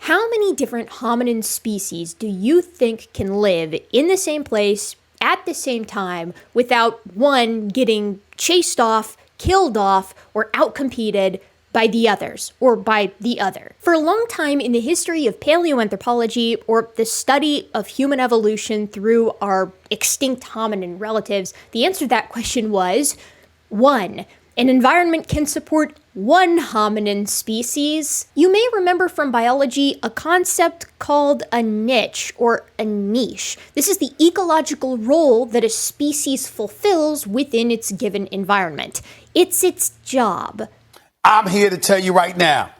How many different hominin species do you think can live in the same place at the same time without one getting chased off, killed off, or outcompeted by the others, or by the other? For a long time in the history of paleoanthropology, or the study of human evolution through our extinct hominin relatives, the answer to that question was 1. An environment can support one hominin species. You may remember from biology a concept called a niche or a niche. This is the ecological role that a species fulfills within its given environment. It's its job. I'm here to tell you right now,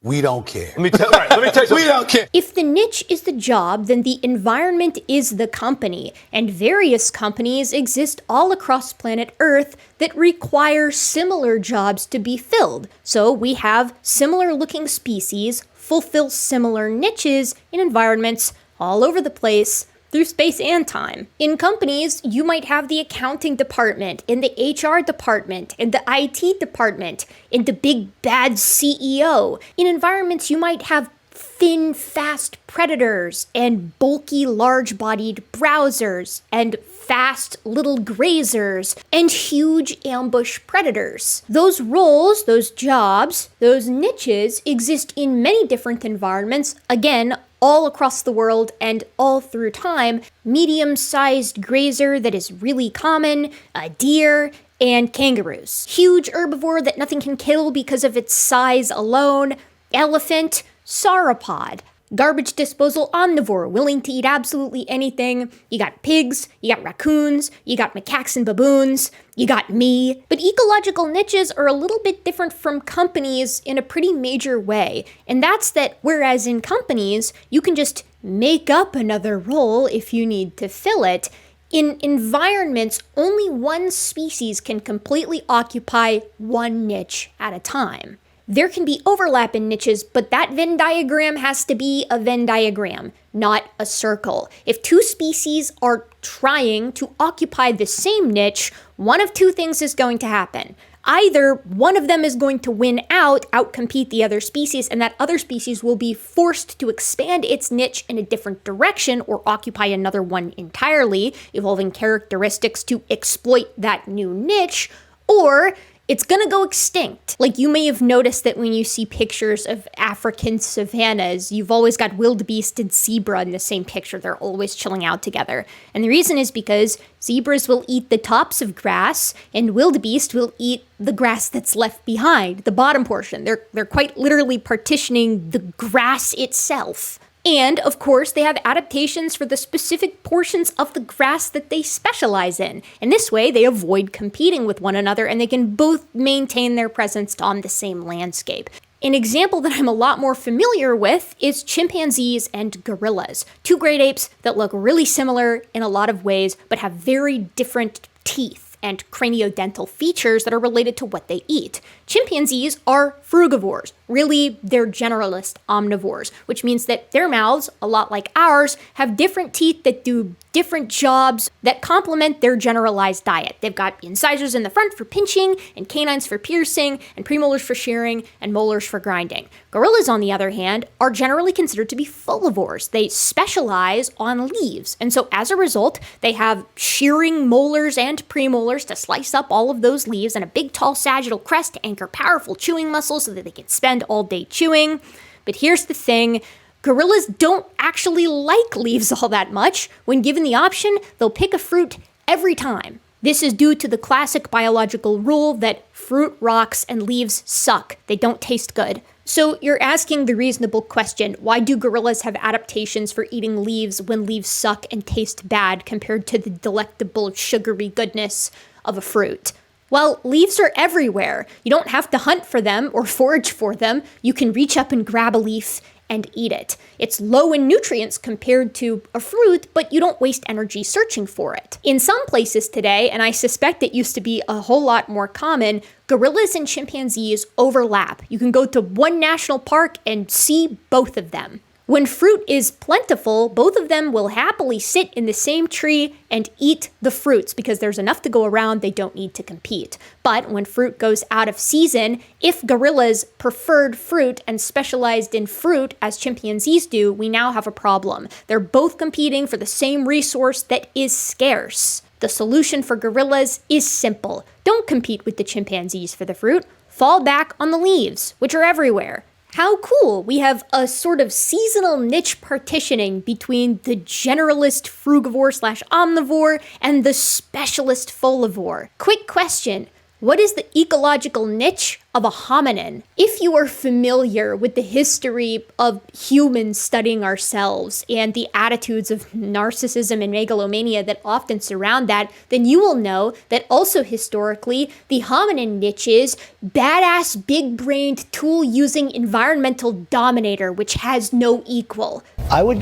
we don't care. Let me tell you something. We don't care. If the niche is the job, then the environment is the company, and various companies exist all across planet Earth that require similar jobs to be filled. So we have similar-looking species fulfill similar niches in environments all over the place, through space and time. In companies, you might have the accounting department, and the HR department, and the IT department, and the big bad CEO. In environments, you might have thin, fast predators, and bulky, large-bodied browsers, and fast little grazers, and huge ambush predators. Those roles, those jobs, those niches exist in many different environments, again, all across the world and all through time. Medium-sized grazer that is really common, a deer, and kangaroos. Huge herbivore that nothing can kill because of its size alone, elephant, sauropod. Garbage disposal omnivore, willing to eat absolutely anything. You got pigs, you got raccoons, you got macaques and baboons, you got me. But ecological niches are a little bit different from companies in a pretty major way. And that's that whereas in companies, you can just make up another role if you need to fill it, in environments, only one species can completely occupy one niche at a time. There can be overlap in niches, but that Venn diagram has to be a Venn diagram, not a circle. If two species are trying to occupy the same niche, one of two things is going to happen. Either one of them is going to win out, outcompete the other species, and that other species will be forced to expand its niche in a different direction or occupy another one entirely, evolving characteristics to exploit that new niche, or it's gonna go extinct. Like, you may have noticed that when you see pictures of African savannas, you've always got wildebeest and zebra in the same picture. They're always chilling out together. And the reason is because zebras will eat the tops of grass, and wildebeest will eat the grass that's left behind, the bottom portion. They're quite literally partitioning the grass itself. And, of course, they have adaptations for the specific portions of the grass that they specialize in. And this way, they avoid competing with one another, and they can both maintain their presence on the same landscape. An example that I'm a lot more familiar with is chimpanzees and gorillas. Two great apes that look really similar in a lot of ways, but have very different teeth and craniodental features that are related to what they eat. Chimpanzees are frugivores. Really, they're generalist omnivores, which means that their mouths, a lot like ours, have different teeth that do different jobs that complement their generalized diet. They've got incisors in the front for pinching, and canines for piercing, and premolars for shearing, and molars for grinding. Gorillas, on the other hand, are generally considered to be folivores. They specialize on leaves, and so as a result, they have shearing molars and premolars to slice up all of those leaves, and a big tall sagittal crest to anchor powerful chewing muscles so that they can spend all day chewing. But here's the thing. Gorillas don't actually like leaves all that much. When given the option, they'll pick a fruit every time. This is due to the classic biological rule that fruit rocks and leaves suck. They don't taste good. So you're asking the reasonable question, why do gorillas have adaptations for eating leaves when leaves suck and taste bad compared to the delectable sugary goodness of a fruit? Well, leaves are everywhere. You don't have to hunt for them or forage for them. You can reach up and grab a leaf and eat it. It's low in nutrients compared to a fruit, but you don't waste energy searching for it. In some places today, and I suspect it used to be a whole lot more common, gorillas and chimpanzees overlap. You can go to one national park and see both of them. When fruit is plentiful, both of them will happily sit in the same tree and eat the fruits because there's enough to go around, they don't need to compete. But when fruit goes out of season, if gorillas preferred fruit and specialized in fruit as chimpanzees do, we now have a problem. They're both competing for the same resource that is scarce. The solution for gorillas is simple. Don't compete with the chimpanzees for the fruit. Fall back on the leaves, which are everywhere. How cool! We have a sort of seasonal niche partitioning between the generalist frugivore/omnivore and the specialist folivore. Quick question. What is the ecological niche of a hominin? If you are familiar with the history of humans studying ourselves and the attitudes of narcissism and megalomania that often surround that, then you will know that also historically, the hominin niche is badass, big-brained, tool-using environmental dominator, which has no equal. I hate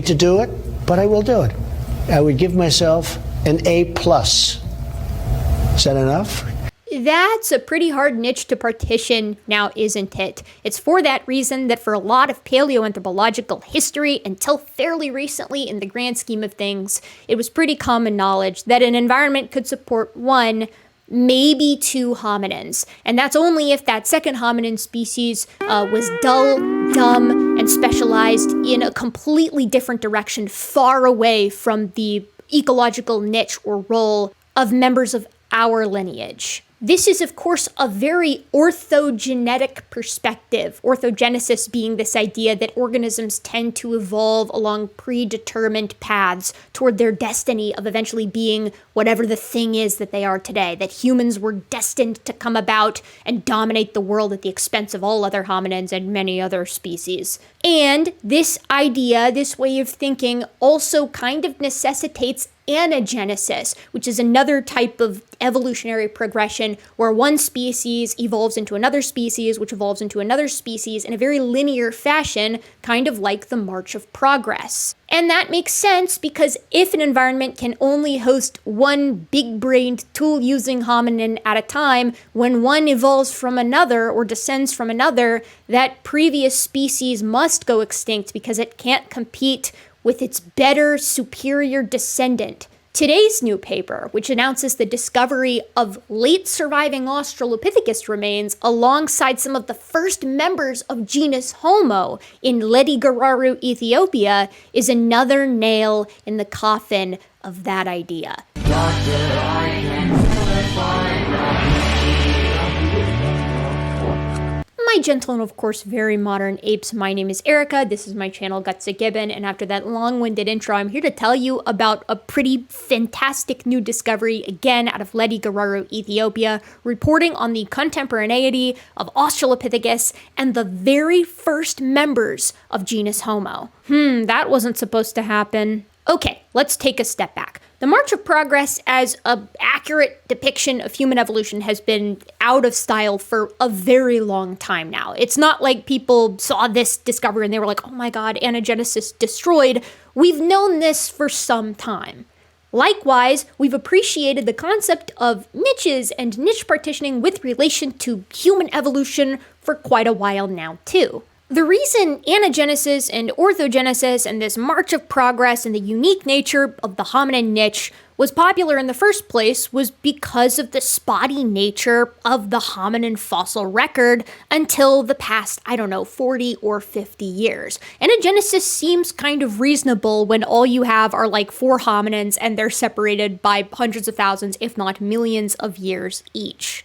to do it, but I will do it. I would give myself an A+. Is that enough? That's a pretty hard niche to partition now, isn't it? It's for that reason that for a lot of paleoanthropological history, until fairly recently in the grand scheme of things, it was pretty common knowledge that an environment could support one, maybe two hominins. And that's only if that second hominin species was dull, dumb, and specialized in a completely different direction, far away from the ecological niche or role of members of our lineage. This is, of course, a very orthogenetic perspective, orthogenesis being this idea that organisms tend to evolve along predetermined paths toward their destiny of eventually being whatever the thing is that they are today, that humans were destined to come about and dominate the world at the expense of all other hominins and many other species. And this idea, this way of thinking, also kind of necessitates anagenesis, which is another type of evolutionary progression where one species evolves into another species, which evolves into another species in a very linear fashion, kind of like the march of progress. And that makes sense because if an environment can only host one big-brained tool-using hominin at a time, when one evolves from another or descends from another, that previous species must go extinct because it can't compete with its better, superior descendant. Today's new paper, which announces the discovery of late surviving Australopithecus remains alongside some of the first members of genus Homo in Ledi-Geraru, Ethiopia, is another nail in the coffin of that idea. My gentle and of course very modern apes, my name is Erica, this is my channel Gutsickgibbon, and after that long-winded intro, I'm here to tell you about a pretty fantastic new discovery, again out of Ledi-Geraru, Ethiopia, reporting on the contemporaneity of Australopithecus and the very first members of genus Homo. That wasn't supposed to happen. Okay, let's take a step back. The march of progress as an accurate depiction of human evolution has been out of style for a very long time now. It's not like people saw this discovery and they were like, oh my god, anagenesis destroyed. We've known this for some time. Likewise, we've appreciated the concept of niches and niche partitioning with relation to human evolution for quite a while now too. The reason anagenesis and orthogenesis and this march of progress and the unique nature of the hominin niche was popular in the first place was because of the spotty nature of the hominin fossil record until the past, 40 or 50 years. Anagenesis seems kind of reasonable when all you have are like 4 hominins and they're separated by hundreds of thousands, if not millions of years each.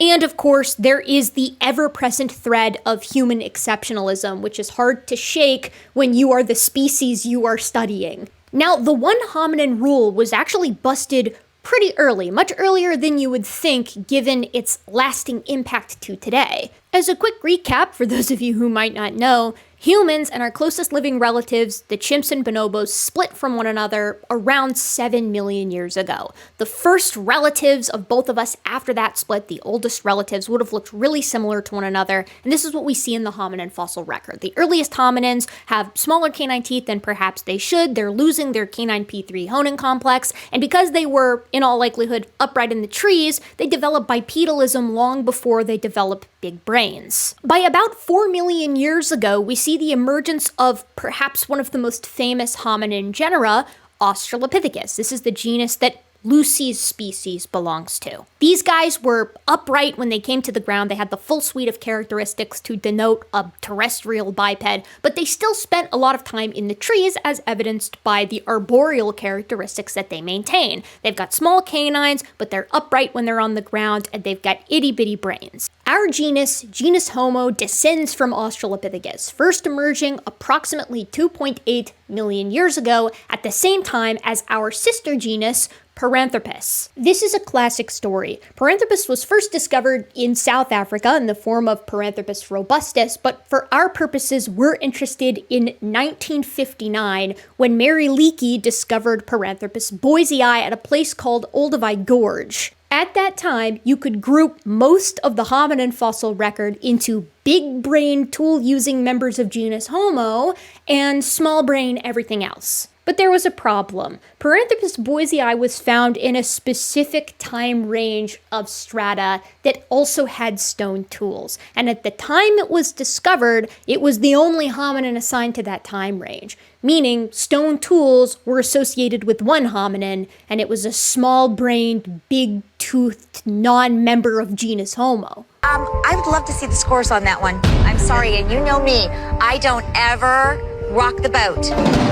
And of course, there is the ever-present thread of human exceptionalism, which is hard to shake when you are the species you are studying. Now, the one hominin rule was actually busted pretty early, much earlier than you would think given its lasting impact to today. As a quick recap, for those of you who might not know, Humans and our closest living relatives, the chimps and bonobos, split from one another around 7 million years ago. The first relatives of both of us after that split, the oldest relatives, would have looked really similar to one another, and this is what we see in the hominin fossil record. The earliest hominins have smaller canine teeth than perhaps they should. They're losing their canine P3 honin complex, and because they were, in all likelihood, upright in the trees, they developed bipedalism long before they developed big brains. By about 4 million years ago, we see the emergence of perhaps one of the most famous hominin genera, Australopithecus. This is the genus that Lucy's species belongs to. These guys were upright when they came to the ground. They had the full suite of characteristics to denote a terrestrial biped, but they still spent a lot of time in the trees as evidenced by the arboreal characteristics that they maintain. They've got small canines, but they're upright when they're on the ground, and they've got itty-bitty brains. Our genus Homo, descends from Australopithecus, first emerging approximately 2.8 million years ago at the same time as our sister genus, Paranthropus. This is a classic story. Paranthropus was first discovered in South Africa in the form of Paranthropus robustus, but for our purposes, we're interested in 1959 when Mary Leakey discovered Paranthropus boisei at a place called Olduvai Gorge. At that time, you could group most of the hominin fossil record into big brain tool-using members of genus Homo and small brain everything else. But there was a problem. Paranthropus boisei was found in a specific time range of strata that also had stone tools. And at the time it was discovered, it was the only hominin assigned to that time range. Meaning stone tools were associated with one hominin, and it was a small-brained, big-toothed, non-member of genus Homo. I would love to see the scores on that one. I'm sorry, and you know me, I don't ever rock the boat.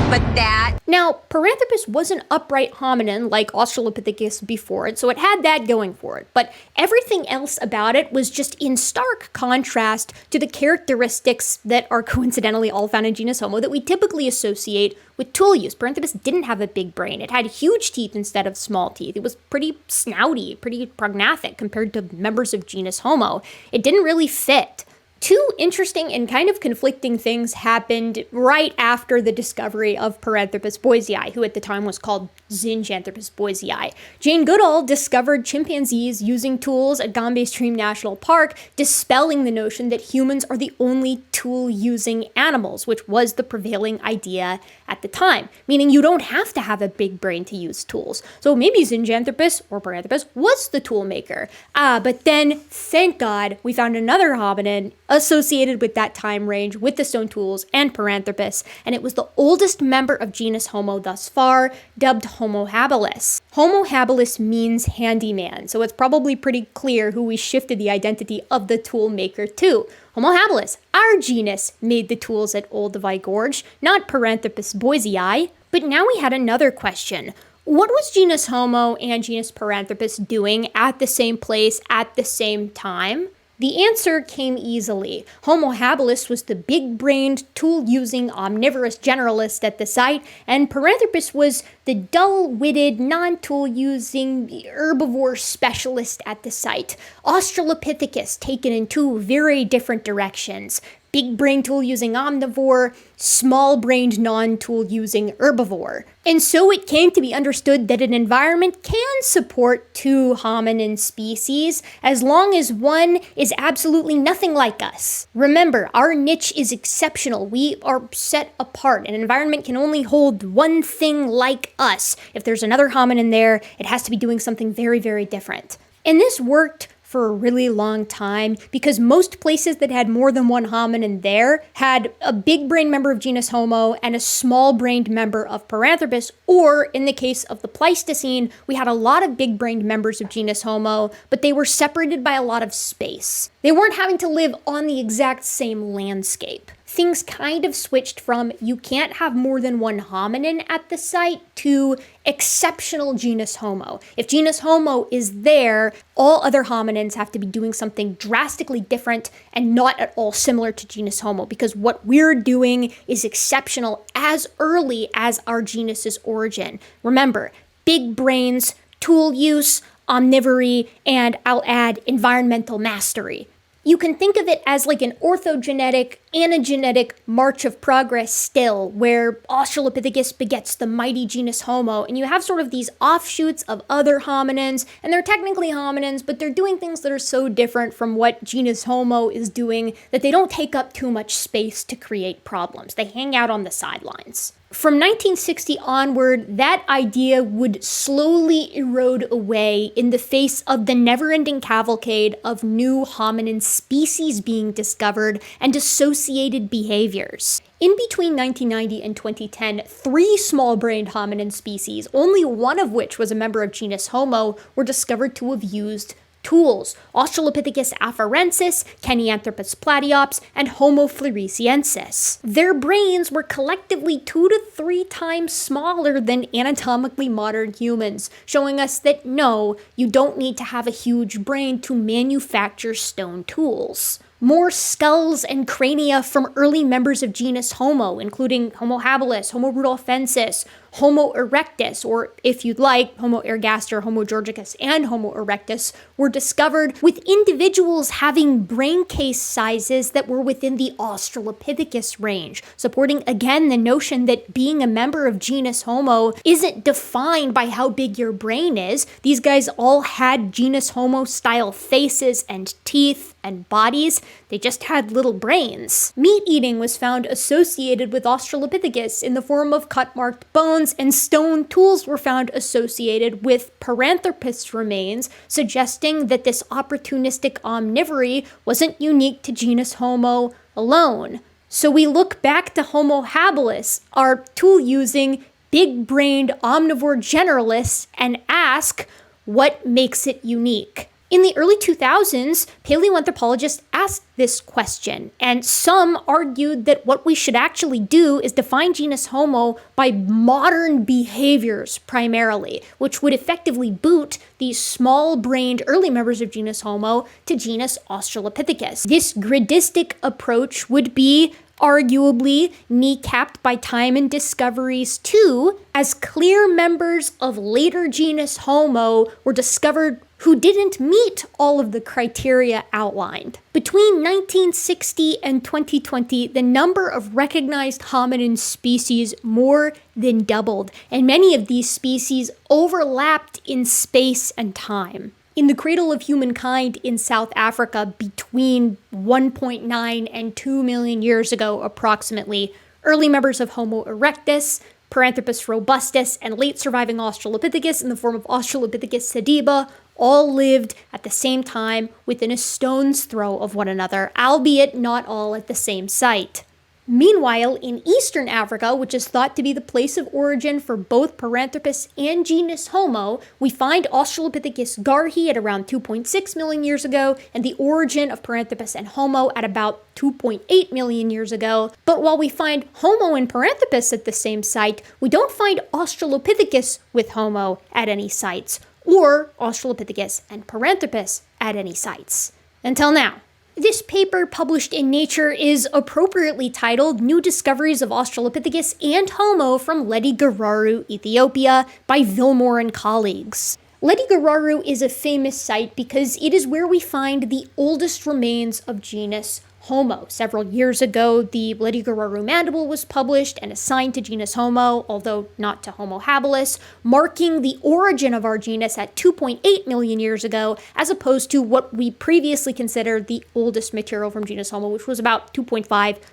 But that... Now, Paranthropus was an upright hominin like Australopithecus before it, so it had that going for it. But everything else about it was just in stark contrast to the characteristics that are coincidentally all found in genus Homo that we typically associate with tool use. Paranthropus didn't have a big brain. It had huge teeth instead of small teeth. It was pretty snouty, pretty prognathic compared to members of genus Homo. It didn't really fit. Two interesting and kind of conflicting things happened right after the discovery of Paranthropus boisei, who at the time was called Zinjanthropus boisei. Jane Goodall discovered chimpanzees using tools at Gombe Stream National Park, dispelling the notion that humans are the only tool-using animals, which was the prevailing idea at the time, meaning you don't have to have a big brain to use tools. So maybe Zinjanthropus or Paranthropus was the tool maker. But then, thank God, we found another hominin associated with that time range with the stone tools and Paranthropus, and it was the oldest member of genus Homo thus far, dubbed Homo habilis. Homo habilis means handyman, so it's probably pretty clear who we shifted the identity of the tool maker to. Homo habilis, our genus, made the tools at Olduvai Gorge, not Paranthropus boisei. But now we had another question. What was genus Homo and genus Paranthropus doing at the same place at the same time? The answer came easily. Homo habilis was the big-brained, tool-using, omnivorous generalist at the site, and Paranthropus was the dull-witted, non-tool-using, herbivore specialist at the site. Australopithecus taken in two very different directions. Big-brain tool-using omnivore, small-brained non-tool-using herbivore. And so it came to be understood that an environment can support two hominin species as long as one is absolutely nothing like us. Remember, our niche is exceptional. We are set apart. An environment can only hold one thing like us. If there's another hominin there, it has to be doing something very, very different. And this worked for a really long time because most places that had more than one hominin there had a big brain member of genus Homo and a small brained member of Paranthropus, or in the case of the Pleistocene, we had a lot of big brained members of genus Homo, but they were separated by a lot of space. They weren't having to live on the exact same landscape. Things kind of switched from you can't have more than one hominin at the site to exceptional genus Homo. If genus Homo is there, all other hominins have to be doing something drastically different and not at all similar to genus Homo, because what we're doing is exceptional as early as our genus's origin. Remember, big brains, tool use, omnivory, and I'll add environmental mastery. You can think of it as like an orthogenetic, anagenetic march of progress still, where Australopithecus begets the mighty genus Homo, and you have sort of these offshoots of other hominins, and they're technically hominins, but they're doing things that are so different from what genus Homo is doing that they don't take up too much space to create problems. They hang out on the sidelines. From 1960 onward, that idea would slowly erode away in the face of the never-ending cavalcade of new hominin species being discovered and associated behaviors. In between 1990 and 2010, 3 small-brained hominin species, only one of which was a member of genus Homo, were discovered to have used tools: Australopithecus afarensis, Kenyanthropus platyops, and Homo floresiensis. Their brains were collectively 2 to 3 times smaller than anatomically modern humans, showing us that no, you don't need to have a huge brain to manufacture stone tools. More skulls and crania from early members of genus Homo, including Homo habilis, Homo rudolfensis, Homo erectus, or if you'd like, Homo ergaster, Homo georgicus, and Homo erectus, were discovered with individuals having brain case sizes that were within the Australopithecus range, supporting again the notion that being a member of genus Homo isn't defined by how big your brain is. These guys all had genus Homo style faces and teeth and bodies. They just had little brains. Meat eating was found associated with Australopithecus in the form of cut-marked bones, and stone tools were found associated with Paranthropus remains, suggesting that this opportunistic omnivory wasn't unique to genus Homo alone. So we look back to Homo habilis, our tool-using, big-brained omnivore generalist, and ask, what makes it unique? In the early 2000s, paleoanthropologists asked this question, and some argued that what we should actually do is define genus Homo by modern behaviors primarily, which would effectively boot these small-brained early members of genus Homo to genus Australopithecus. This gridistic approach would be arguably kneecapped by time and discoveries too, as clear members of later genus Homo were discovered who didn't meet all of the criteria outlined. Between 1960 and 2020, the number of recognized hominin species more than doubled, and many of these species overlapped in space and time. In the cradle of humankind in South Africa between 1.9 and 2 million years ago approximately, early members of Homo erectus, Paranthropus robustus, and late surviving Australopithecus in the form of Australopithecus sediba all lived at the same time within a stone's throw of one another, albeit not all at the same site. Meanwhile, in eastern Africa, which is thought to be the place of origin for both Paranthropus and genus Homo, we find Australopithecus garhi at around 2.6 million years ago, and the origin of Paranthropus and Homo at about 2.8 million years ago. But while we find Homo and Paranthropus at the same site, we don't find Australopithecus with Homo at any sites, or Australopithecus and Paranthropus at any sites. Until now. This paper, published in Nature, is appropriately titled New Discoveries of Australopithecus and Homo from Ledi-Geraru, Ethiopia, by Ville and colleagues. Ledi-Geraru is a famous site because it is where we find the oldest remains of genus Homo. Several years ago, the Ledi-Geraru mandible was published and assigned to genus Homo, although not to Homo habilis, marking the origin of our genus at 2.8 million years ago, as opposed to what we previously considered the oldest material from genus Homo, which was about 2.5,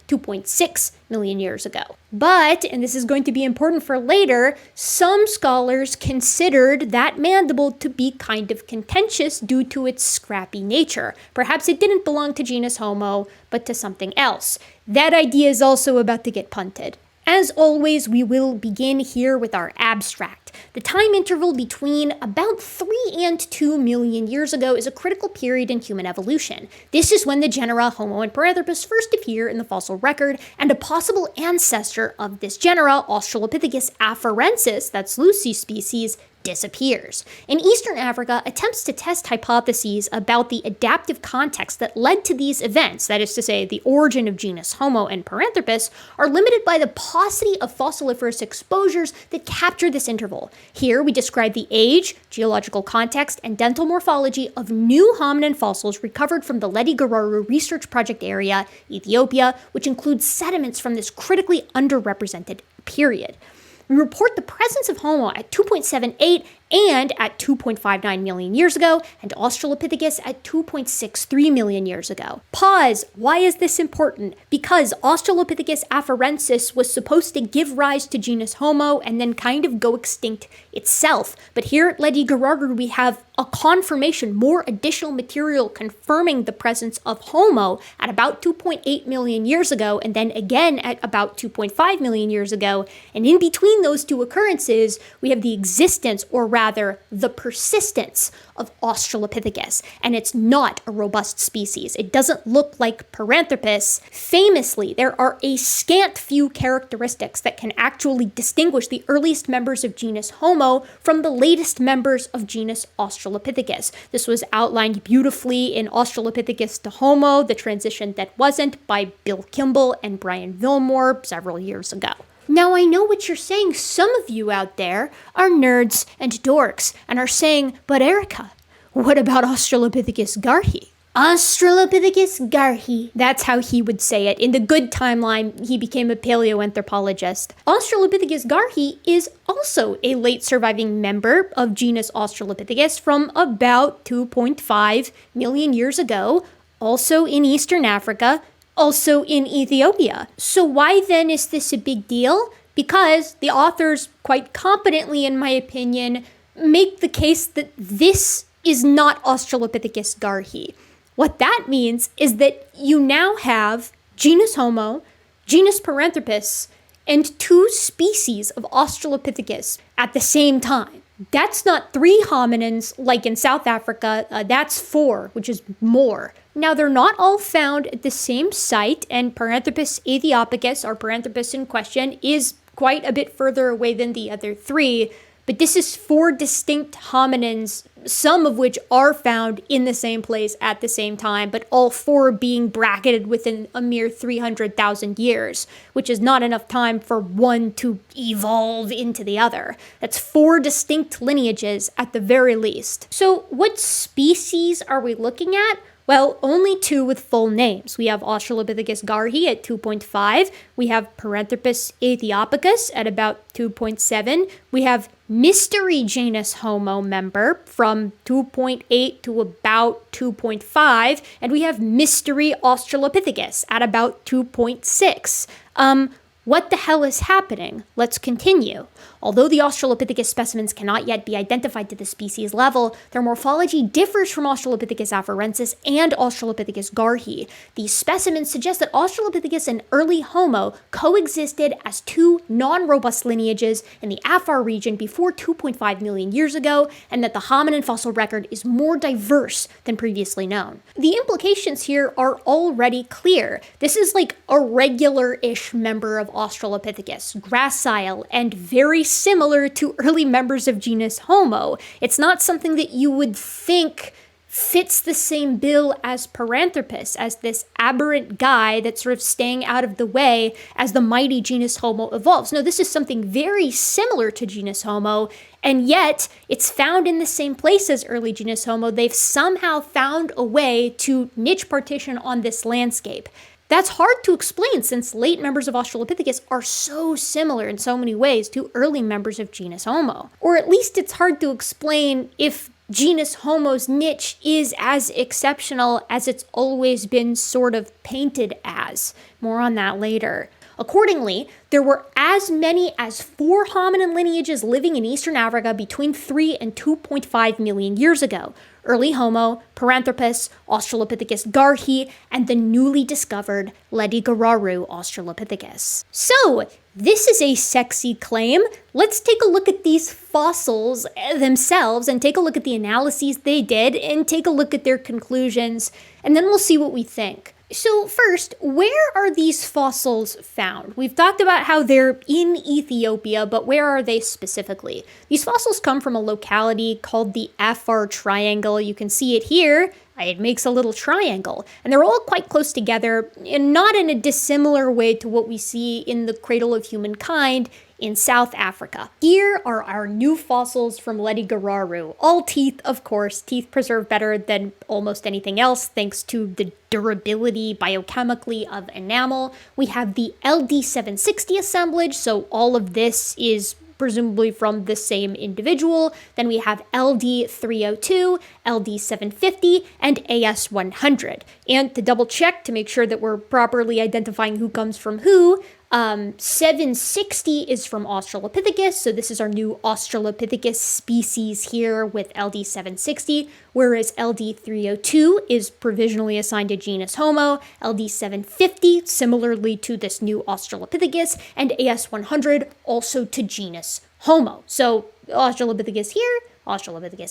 2.6 million years ago. But, and this is going to be important for later, some scholars considered that mandible to be kind of contentious due to its scrappy nature. Perhaps it didn't belong to genus Homo, but to something else. That idea is also about to get punted. As always, we will begin here with our abstract. The time interval between about 3 and 2 million years ago is a critical period in human evolution. This is when the genera Homo and Paranthropus first appear in the fossil record, and a possible ancestor of this genera, Australopithecus afarensis, that's Lucy's species, disappears. In Eastern Africa, attempts to test hypotheses about the adaptive context that led to these events, that is to say, the origin of genus Homo and Paranthropus, are limited by the paucity of fossiliferous exposures that capture this interval. Here, we describe the age, geological context, and dental morphology of new hominin fossils recovered from the Ledi-Geraru Research Project area, Ethiopia, which includes sediments from this critically underrepresented period. We report the presence of Homo at 2.78 and at 2.59 million years ago, and Australopithecus at 2.63 million years ago. Pause. Why is this important? Because Australopithecus afarensis was supposed to give rise to genus Homo and then kind of go extinct itself. But here at Ledi-Geraru, we have a confirmation, more additional material confirming the presence of Homo at about 2.8 million years ago, and then again at about 2.5 million years ago. And in between those two occurrences, we have the existence, or rather the persistence, of Australopithecus, and it's not a robust species. It doesn't look like Paranthropus. Famously, there are a scant few characteristics that can actually distinguish the earliest members of genus Homo from the latest members of genus Australopithecus. This was outlined beautifully in Australopithecus to Homo, The Transition That Wasn't, by Bill Kimball and Brian Vilmore several years ago. Now, I know what you're saying. Some of you out there are nerds and dorks and are saying, but Erica, what about Australopithecus garhi? Australopithecus garhi. That's how he would say it. In the good timeline, he became a paleoanthropologist. Australopithecus garhi is also a late surviving member of genus Australopithecus from about 2.5 million years ago, also in Eastern Africa, also in Ethiopia. So why then is this a big deal? Because the authors, quite competently in my opinion, make the case that this is not Australopithecus garhi. What that means is that you now have genus Homo, genus Paranthropus, and two species of Australopithecus at the same time. That's not 3 hominins like in South Africa, that's 4, which is more. Now, they're not all found at the same site, and Paranthropus aethiopicus, or Paranthropus in question, is quite a bit further away than the other 3, but this is 4 distinct hominins, some of which are found in the same place at the same time, but all 4 being bracketed within a mere 300,000 years, which is not enough time for one to evolve into the other. That's 4 distinct lineages at the very least. So what species are we looking at? Well, only 2 with full names. We have Australopithecus garhi at 2.5. We have Paranthropus aethiopicus at about 2.7. We have mystery genus Homo member from 2.8 to about 2.5. And we have mystery Australopithecus at about 2.6. What the hell is happening? Let's continue. Although the Australopithecus specimens cannot yet be identified to the species level, their morphology differs from Australopithecus afarensis and Australopithecus garhi. These specimens suggest that Australopithecus and early Homo coexisted as 2 non-robust lineages in the Afar region before 2.5 million years ago, and that the hominin fossil record is more diverse than previously known. The implications here are already clear. This is like a regular-ish member of Australopithecus, gracile, and very similar to early members of genus Homo. It's not something that you would think fits the same bill as Paranthropus, as this aberrant guy that's sort of staying out of the way as the mighty genus Homo evolves. No, this is something very similar to genus Homo, and yet it's found in the same place as early genus Homo. They've somehow found a way to niche partition on this landscape. That's hard to explain since late members of Australopithecus are so similar in so many ways to early members of genus Homo. Or at least it's hard to explain if genus Homo's niche is as exceptional as it's always been sort of painted as. More on that later. Accordingly, there were as many as 4 hominin lineages living in Eastern Africa between 3 and 2.5 million years ago. Early Homo, Paranthropus, Australopithecus garhi, and the newly discovered Ledi-Geraru Australopithecus. So, this is a sexy claim. Let's take a look at these fossils themselves and take a look at the analyses they did and take a look at their conclusions, and then we'll see what we think. So first, where are these fossils found? We've talked about how they're in Ethiopia, but where are they specifically? These fossils come from a locality called the Afar Triangle. You can see it here. It makes a little triangle, and they're all quite close together, and not in a dissimilar way to what we see in the cradle of humankind in South Africa. Here are our new fossils from Ledi-Geraru. All teeth, of course, teeth preserved better than almost anything else thanks to the durability biochemically of enamel. We have the LD760 assemblage, so all of this is presumably from the same individual. Then we have LD302, LD750, and AS100. And to double check to make sure that we're properly identifying who comes from who, 760 is from Australopithecus, so this is our new Australopithecus species here with LD760, whereas LD302 is provisionally assigned to genus Homo, LD750 similarly to this new Australopithecus, and AS100 also to genus Homo. So Australopithecus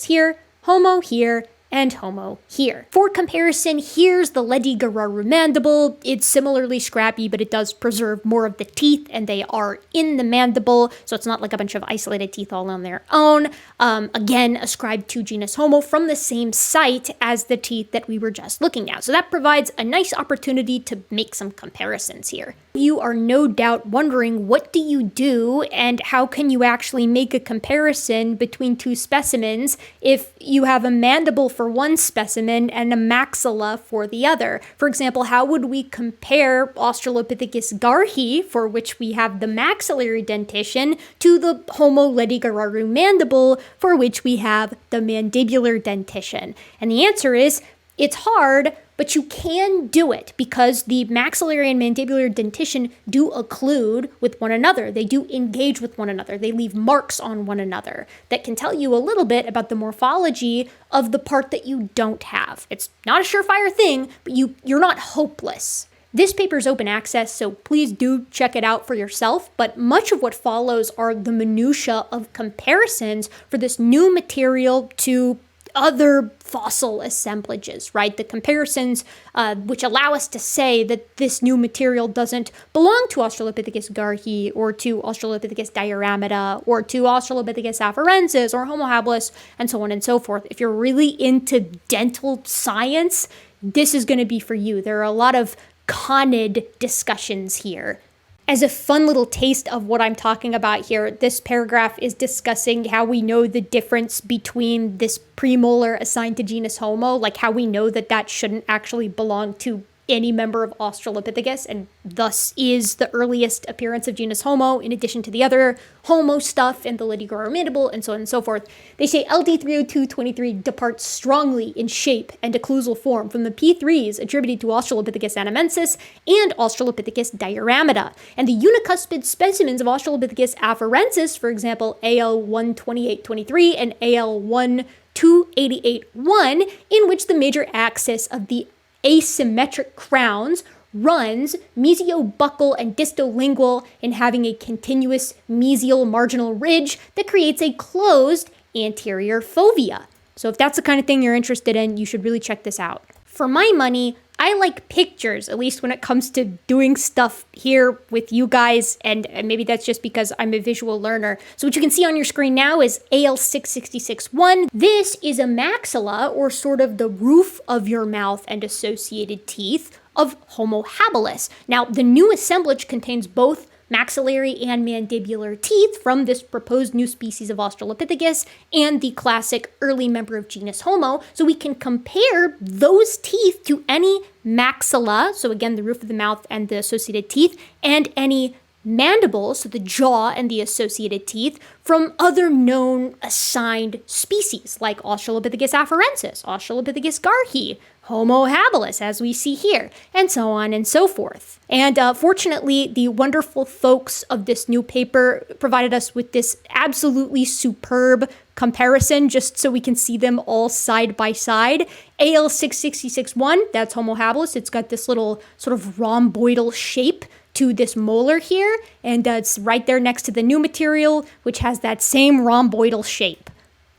here, Homo here, and Homo here. For comparison, here's the Ledi-Geraru mandible. It's similarly scrappy, but it does preserve more of the teeth, and they are in the mandible, so it's not like a bunch of isolated teeth all on their own. Again, ascribed to genus Homo from the same site as the teeth that we were just looking at. So that provides a nice opportunity to make some comparisons here. You are no doubt wondering, what do you do and how can you actually make a comparison between two specimens if you have a mandible for one specimen and a maxilla for the other? For example, how would we compare Australopithecus garhi, for which we have the maxillary dentition, to the Homo Ledi-Geraru mandible, for which we have the mandibular dentition? And the answer is, it's hard, but you can do it because the maxillary and mandibular dentition do occlude with one another. They do engage with one another. They leave marks on one another that can tell you a little bit about the morphology of the part that you don't have. It's not a surefire thing, but you're not hopeless. This paper is open access, so please do check it out for yourself, but much of what follows are the minutiae of comparisons for this new material to other fossil assemblages, right? The comparisons which allow us to say that this new material doesn't belong to Australopithecus garhi or to Australopithecus diaramida or to Australopithecus afarensis or Homo habilis and so on and so forth. If you're really into dental science, this is going to be for you. There are a lot of conid discussions here. As a fun little taste of what I'm talking about here, this paragraph is discussing how we know the difference between this premolar assigned to genus Homo, like how we know that that shouldn't actually belong to any member of Australopithecus, and thus is the earliest appearance of genus Homo, in addition to the other Homo stuff and the Ledi-Geraru mandible, and so on and so forth. They say LD302-23 departs strongly in shape and occlusal form from the P3s attributed to Australopithecus anamensis and Australopithecus diaramida, and the unicuspid specimens of Australopithecus afarensis, for example, AL128-23 and AL12881, in which the major axis of the asymmetric crowns runs mesiobuccal and distolingual in having a continuous mesial marginal ridge that creates a closed anterior fovea. So if that's the kind of thing you're interested in, you should really check this out. For my money, I like pictures, at least when it comes to doing stuff here with you guys, and maybe that's just because I'm a visual learner. So what you can see on your screen now is AL666-1. This is a maxilla, or sort of the roof of your mouth and associated teeth, of Homo habilis. Now, the new assemblage contains both maxillary and mandibular teeth from this proposed new species of Australopithecus and the classic early member of genus Homo, so we can compare those teeth to any maxilla, so again the roof of the mouth and the associated teeth, and any mandible, so the jaw and the associated teeth, from other known assigned species like Australopithecus afarensis, Australopithecus garhi, Homo habilis, as we see here, and so on and so forth. And fortunately, the wonderful folks of this new paper provided us with this absolutely superb comparison just so we can see them all side by side. AL666-1, that's Homo habilis. It's got this little sort of rhomboidal shape to this molar here, and it's right there next to the new material, which has that same rhomboidal shape.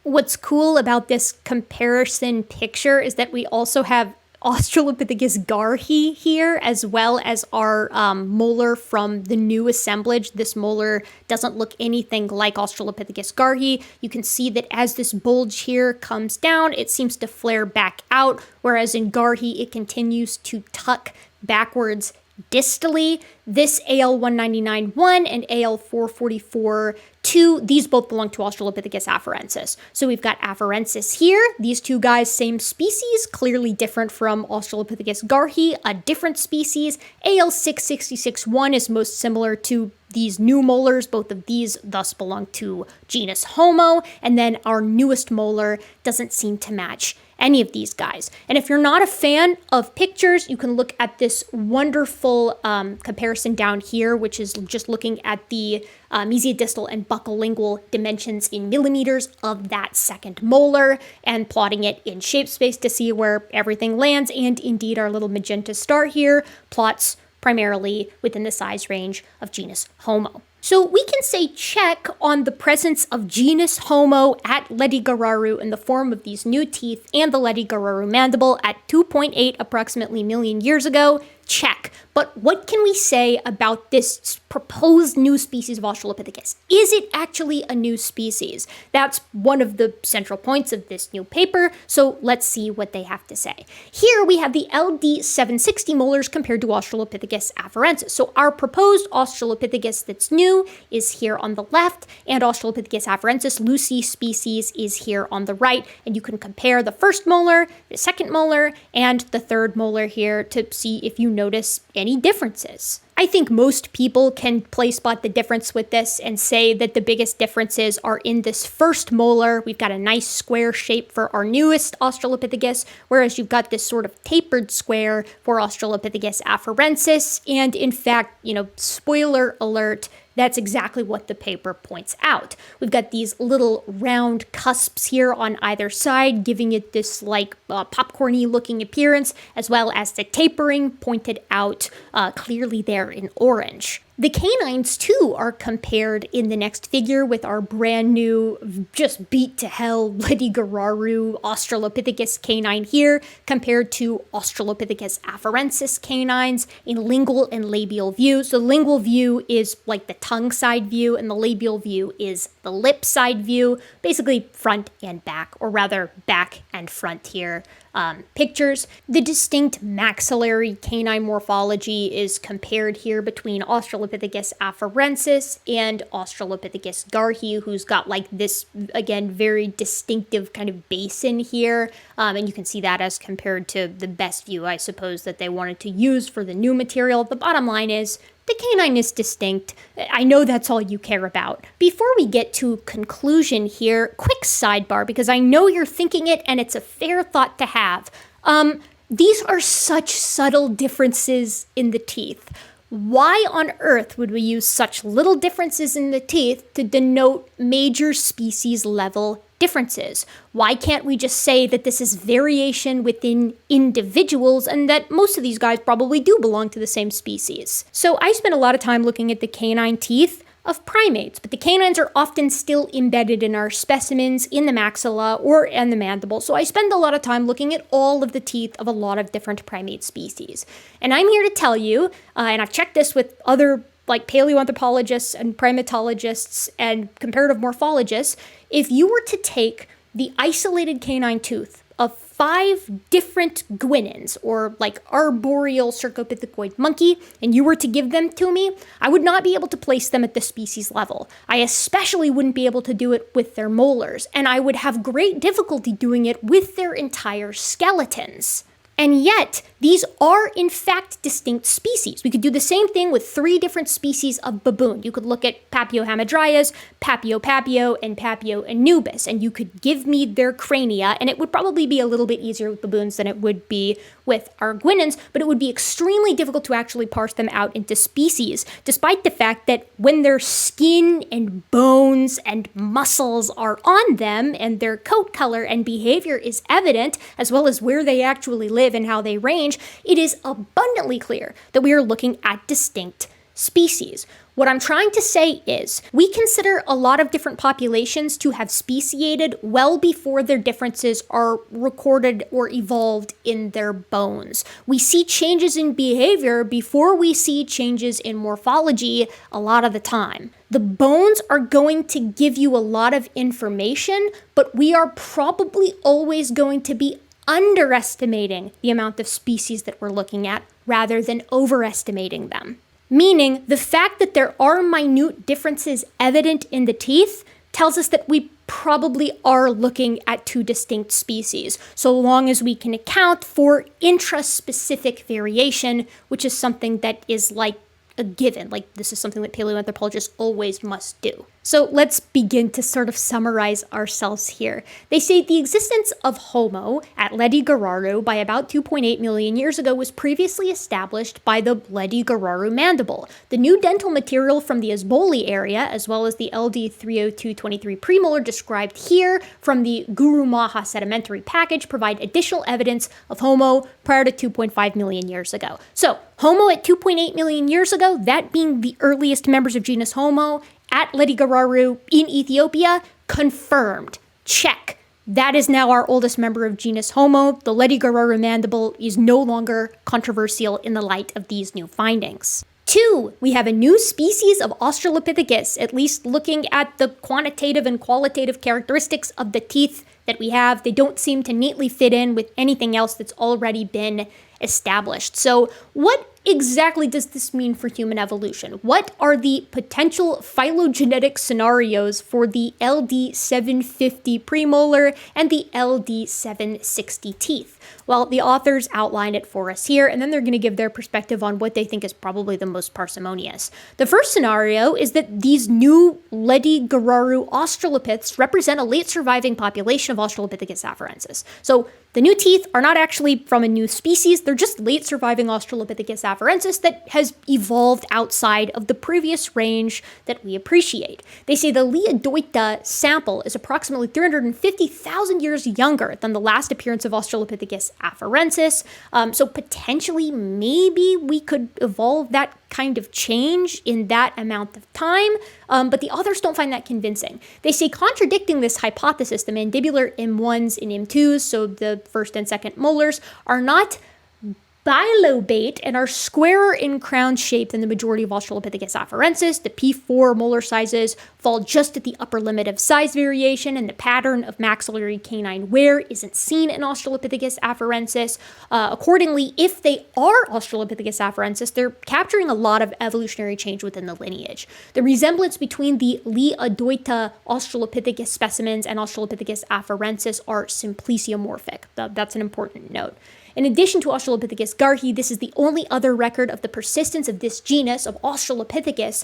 What's cool about this comparison picture is that we also have Australopithecus garhi here, as well as our molar from the new assemblage. This molar doesn't look anything like Australopithecus garhi. You can see that as this bulge here comes down, it seems to flare back out, whereas in garhi, it continues to tuck backwards distally. This AL199-1 and AL444-2, these both belong to Australopithecus afarensis. So we've got afarensis here. These two guys, same species, clearly different from Australopithecus garhi, a different species. AL666-1 is most similar to these new molars. Both of these thus belong to genus Homo. And then our newest molar doesn't seem to match any of these guys. And if you're not a fan of pictures, you can look at this wonderful comparison down here, which is just looking at the mesiodistal and buccolingual dimensions in millimeters of that second molar and plotting it in shape space to see where everything lands. And indeed, our little magenta star here plots primarily within the size range of genus Homo. So we can say check on the presence of genus Homo at Ledi-Geraru in the form of these new teeth and the Ledi-Geraru mandible at 2.8 approximately million years ago. Check. But what can we say about this proposed new species of Australopithecus? Is it actually a new species? That's one of the central points of this new paper, so let's see what they have to say. Here we have the LD760 molars compared to Australopithecus afarensis. So our proposed Australopithecus that's new is here on the left, and Australopithecus afarensis, Lucy species, is here on the right, and you can compare the first molar, the second molar, and the third molar here to see if you notice any differences. I think most people can place spot the difference with this and say that the biggest differences are in this first molar. We've got a nice square shape for our newest Australopithecus, whereas you've got this sort of tapered square for Australopithecus afarensis. And in fact, spoiler alert, that's exactly what the paper points out. We've got these little round cusps here on either side, giving it this popcorny looking appearance, as well as the tapering pointed out clearly there in orange. The canines, too, are compared in the next figure with our brand new, just beat to hell, Ledi-Geraru Australopithecus canine here, compared to Australopithecus afarensis canines in lingual and labial view. So the lingual view is like the tongue side view, and the labial view is the lip side view, basically front and back, or rather back and front here. Pictures. The distinct maxillary canine morphology is compared here between Australopithecus afarensis and Australopithecus garhi, who's got this, again, very distinctive kind of basin here. And you can see that as compared to the best view, I suppose, that they wanted to use for the new material. The bottom line is, the canine is distinct. I know that's all you care about. Before we get to conclusion here, quick sidebar, because I know you're thinking it and it's a fair thought to have. These are such subtle differences in the teeth. Why on earth would we use such little differences in the teeth to denote major species level differences? Why can't we just say that this is variation within individuals and that most of these guys probably do belong to the same species? So I spent a lot of time looking at the canine teeth of primates, but the canines are often still embedded in our specimens in the maxilla or in the mandible. So I spend a lot of time looking at all of the teeth of a lot of different primate species. And I'm here to tell you, and I've checked this with other paleoanthropologists and primatologists and comparative morphologists, if you were to take the isolated canine tooth of 5 different guinins, or arboreal cercopithecoid monkey, and you were to give them to me, I would not be able to place them at the species level. I especially wouldn't be able to do it with their molars, and I would have great difficulty doing it with their entire skeletons. And yet, these are in fact distinct species. We could do the same thing with 3 different species of baboon. You could look at Papio hamadryas, Papio papio, and Papio anubis, and you could give me their crania, and it would probably be a little bit easier with baboons than it would be with arguinins, but it would be extremely difficult to actually parse them out into species, despite the fact that when their skin and bones and muscles are on them, and their coat color and behavior is evident, as well as where they actually live and how they range, it is abundantly clear that we are looking at distinct species. What I'm trying to say is, we consider a lot of different populations to have speciated well before their differences are recorded or evolved in their bones. We see changes in behavior before we see changes in morphology a lot of the time. The bones are going to give you a lot of information, but we are probably always going to be underestimating the amount of species that we're looking at rather than overestimating them. Meaning, the fact that there are minute differences evident in the teeth tells us that we probably are looking at two distinct species, so long as we can account for intraspecific variation, which is something that is like a given. Like, this is something that paleoanthropologists always must do. So let's begin to sort of summarize ourselves here. They say the existence of Homo at Ledi-Geraru by about 2.8 million years ago was previously established by the Ledi-Geraru mandible. The new dental material from the Asboli area, as well as the LD30223 premolar described here from the Gurumaha sedimentary package, provide additional evidence of Homo prior to 2.5 million years ago. So, Homo at 2.8 million years ago, that being the earliest members of genus Homo, at Ledi-Geraru in Ethiopia, confirmed. Check. That is now our oldest member of genus Homo. The Ledi-Geraru mandible is no longer controversial in the light of these new findings. 2, we have a new species of Australopithecus, at least looking at the quantitative and qualitative characteristics of the teeth that we have. They don't seem to neatly fit in with anything else that's already been established. So what exactly does this mean for human evolution? What are the potential phylogenetic scenarios for the LD750 premolar and the LD760 teeth? Well, the authors outline it for us here, and then they're going to give their perspective on what they think is probably the most parsimonious. The first scenario is that these new Ledi-Geraru australopiths represent a late surviving population of Australopithecus afarensis. So the new teeth are not actually from a new species, they're just late surviving Australopithecus afarensis that has evolved outside of the previous range that we appreciate. They say the Leodoita sample is approximately 350,000 years younger than the last appearance of Australopithecus afarensis, so potentially maybe we could evolve that kind of change in that amount of time, but the authors don't find that convincing. They say contradicting this hypothesis, the mandibular M1s and M2s, so the first and second molars, are not bilobate and are squarer in crown shape than the majority of Australopithecus afarensis. The P4 molar sizes fall just at the upper limit of size variation, and the pattern of maxillary canine wear isn't seen in Australopithecus afarensis. Accordingly, if they are Australopithecus afarensis, they're capturing a lot of evolutionary change within the lineage. The resemblance between the Leodoita Australopithecus specimens and Australopithecus afarensis are simpliciomorphic. That's an important note. In addition to Australopithecus garhi, this is the only other record of the persistence of this genus of Australopithecus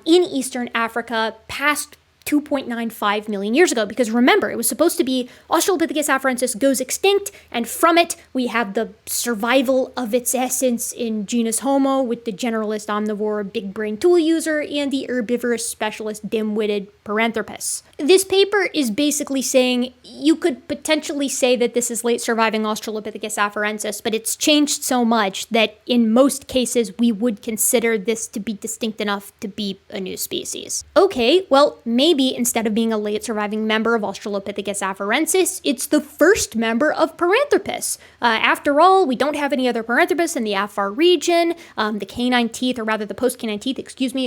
in Eastern Africa past 2.95 million years ago, because remember, it was supposed to be Australopithecus afarensis goes extinct, and from it we have the survival of its essence in genus Homo with the generalist omnivore big brain tool user and the herbivorous specialist dim-witted Paranthropus. This paper is basically saying you could potentially say that this is late surviving Australopithecus afarensis, but it's changed so much that in most cases we would consider this to be distinct enough to be a new species. Okay, well, maybe instead of being a late surviving member of Australopithecus afarensis, it's the first member of Paranthropus. After all, we don't have any other Paranthropus in the Afar region. The canine teeth, or rather the post-canine teeth,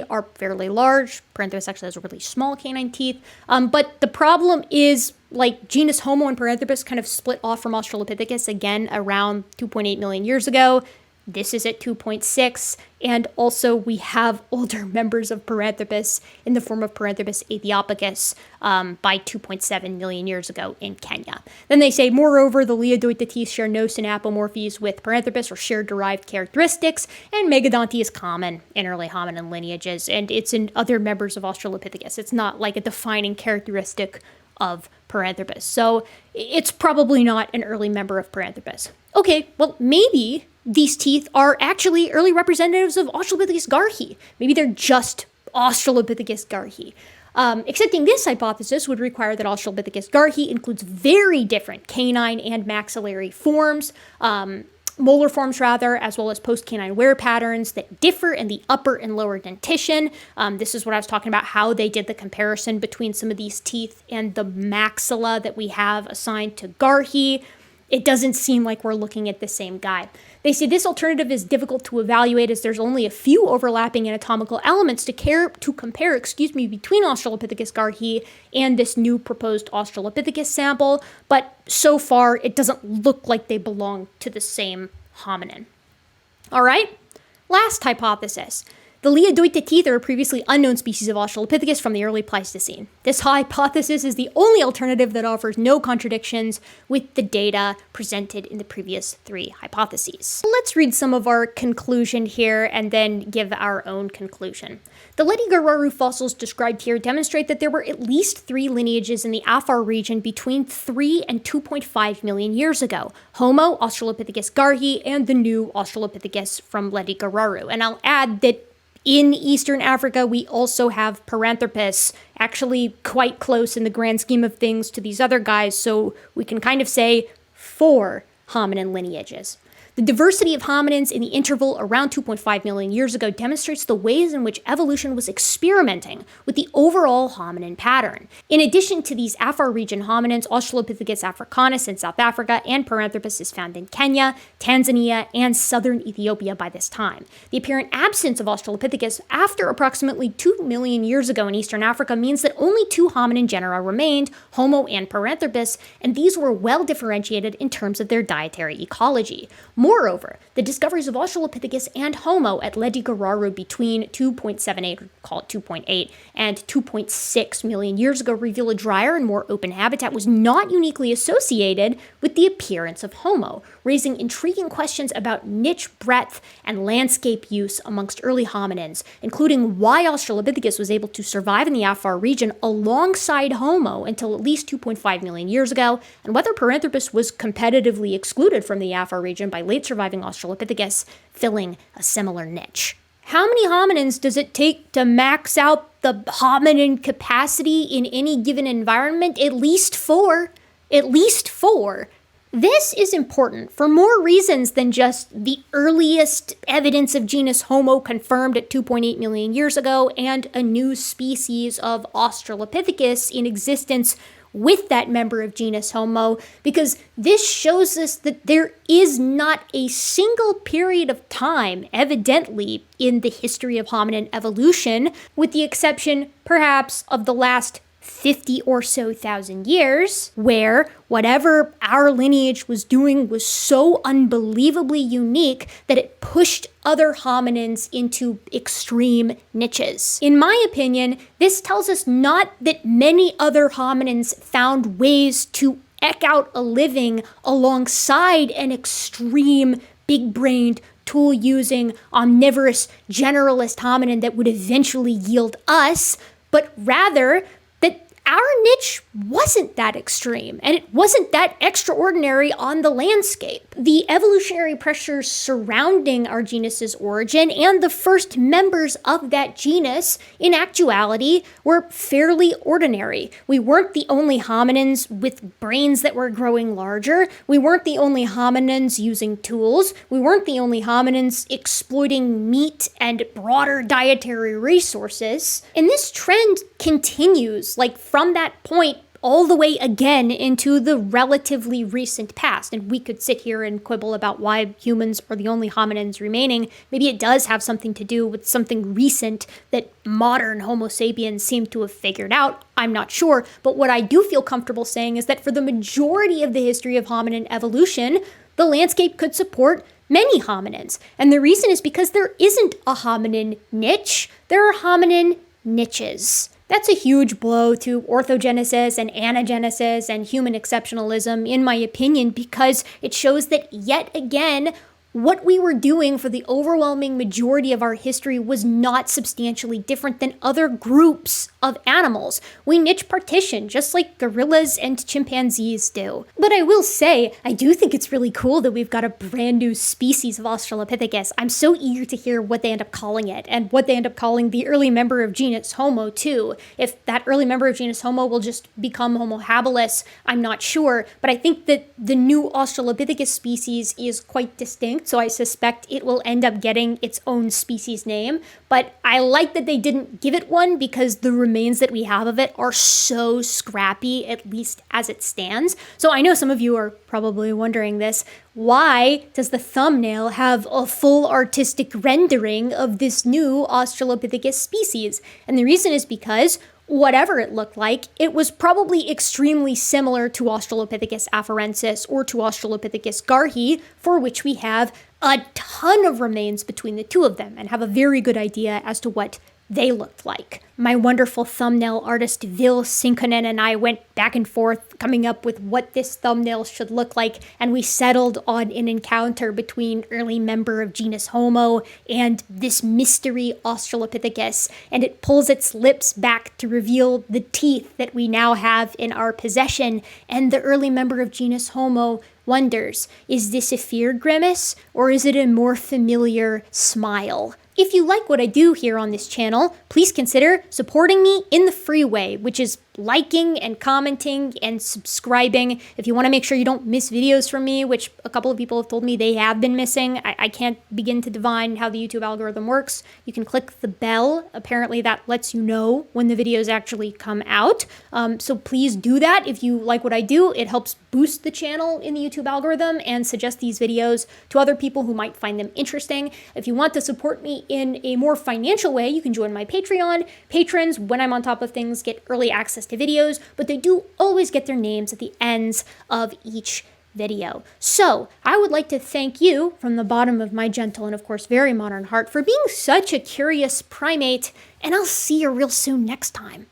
are fairly large. Paranthropus actually has really small canine teeth. But the problem is, like, genus Homo and Paranthropus kind of split off from Australopithecus again around 2.8 million years ago. This is at 2.6, and also we have older members of Paranthropus in the form of Paranthropus aethiopicus by 2.7 million years ago in Kenya. Then they say, moreover, the Leodoita teeth share no synapomorphies with Paranthropus or share derived characteristics, and megadonty is common in early hominin lineages, and it's in other members of Australopithecus. It's not like a defining characteristic of Paranthropus, so it's probably not an early member of Paranthropus. Okay, well, maybe these teeth are actually early representatives of Australopithecus garhi. Maybe they're just Australopithecus garhi. Accepting this hypothesis would require that Australopithecus garhi includes very different canine and maxillary forms. molar forms rather, as well as post-canine wear patterns that differ in the upper and lower dentition. This is what I was talking about, how they did the comparison between some of these teeth and the maxilla that we have assigned to garhi. It doesn't seem like we're looking at the same guy. They say this alternative is difficult to evaluate as there's only a few overlapping anatomical elements to compare between Australopithecus garhi and this new proposed Australopithecus sample, but so far it doesn't look like they belong to the same hominin. All right, last hypothesis. The Leodoita teeth are a previously unknown species of Australopithecus from the early Pleistocene. This hypothesis is the only alternative that offers no contradictions with the data presented in the previous three hypotheses. Let's read some of our conclusion here and then give our own conclusion. The Ledi-Geraru fossils described here demonstrate that there were at least 3 lineages in the Afar region between 3 and 2.5 million years ago: Homo, Australopithecus garhi, and the new Australopithecus from Ledi-Geraru. And I'll add that in Eastern Africa, we also have Paranthropus, actually quite close in the grand scheme of things to these other guys, so we can kind of say 4 hominin lineages. The diversity of hominins in the interval around 2.5 million years ago demonstrates the ways in which evolution was experimenting with the overall hominin pattern. In addition to these Afar region hominins, Australopithecus africanus in South Africa and Paranthropus is found in Kenya, Tanzania, and southern Ethiopia by this time. The apparent absence of Australopithecus after approximately 2 million years ago in Eastern Africa means that only 2 hominin genera remained, Homo and Paranthropus, and these were well differentiated in terms of their dietary ecology. Moreover, the discoveries of Australopithecus and Homo at Ledi-Geraru between 2.78, call it 2.8, and 2.6 million years ago reveal a drier and more open habitat was not uniquely associated with the appearance of Homo, raising intriguing questions about niche breadth and landscape use amongst early hominins, including why Australopithecus was able to survive in the Afar region alongside Homo until at least 2.5 million years ago, and whether Paranthropus was competitively excluded from the Afar region by late surviving Australopithecus, filling a similar niche. How many hominins does it take to max out the hominin capacity in any given environment? At least 4. At least 4. This is important for more reasons than just the earliest evidence of genus Homo confirmed at 2.8 million years ago and a new species of Australopithecus in existence with that member of genus Homo, because this shows us that there is not a single period of time, evidently, in the history of hominin evolution, with the exception, perhaps, of the last 50 or so thousand years, where whatever our lineage was doing was so unbelievably unique that it pushed other hominins into extreme niches. In my opinion, this tells us not that many other hominins found ways to eke out a living alongside an extreme, big-brained, tool-using, omnivorous, generalist hominin that would eventually yield us, but rather our niche wasn't that extreme, and it wasn't that extraordinary on the landscape. The evolutionary pressures surrounding our genus's origin and the first members of that genus, in actuality, were fairly ordinary. We weren't the only hominins with brains that were growing larger. We weren't the only hominins using tools. We weren't the only hominins exploiting meat and broader dietary resources. And this trend continues, from that point all the way again into the relatively recent past. And we could sit here and quibble about why humans are the only hominins remaining. Maybe it does have something to do with something recent that modern Homo sapiens seem to have figured out. I'm not sure. But what I do feel comfortable saying is that for the majority of the history of hominin evolution, the landscape could support many hominins. And the reason is because there isn't a hominin niche. There are hominin niches. That's a huge blow to orthogenesis and anagenesis and human exceptionalism, in my opinion, because it shows that yet again, what we were doing for the overwhelming majority of our history was not substantially different than other groups of animals. We niche partition, just like gorillas and chimpanzees do. But I will say, I do think it's really cool that we've got a brand new species of Australopithecus. I'm so eager to hear what they end up calling it, and what they end up calling the early member of genus Homo, too. If that early member of genus Homo will just become Homo habilis, I'm not sure, but I think that the new Australopithecus species is quite distinct, so I suspect it will end up getting its own species name. But I like that they didn't give it one, because the remains that we have of it are so scrappy, at least as it stands. So I know some of you are probably wondering this. Why does the thumbnail have a full artistic rendering of this new Australopithecus species? And the reason is because whatever it looked like, it was probably extremely similar to Australopithecus afarensis or to Australopithecus garhi, for which we have a ton of remains between the two of them and have a very good idea as to what they looked like. My wonderful thumbnail artist Ville Sinkkonen and I went back and forth coming up with what this thumbnail should look like, and we settled on an encounter between early member of genus Homo and this mystery Australopithecus, and it pulls its lips back to reveal the teeth that we now have in our possession, and the early member of genus Homo wonders, is this a fear grimace or is it a more familiar smile? If you like what I do here on this channel, please consider supporting me in the free way, which is liking and commenting and subscribing. If you want to make sure you don't miss videos from me, which a couple of people have told me they have been missing, I can't begin to divine how the YouTube algorithm works. You can click the bell. Apparently that lets you know when the videos actually come out. So please do that if you like what I do. It helps boost the channel in the YouTube algorithm and suggest these videos to other people who might find them interesting. If you want to support me in a more financial way, you can join my Patreon. Patrons, when I'm on top of things, get early access to videos, but they do always get their names at the ends of each video. So I would like to thank you from the bottom of my gentle and of course very modern heart for being such a curious primate, and I'll see you real soon next time.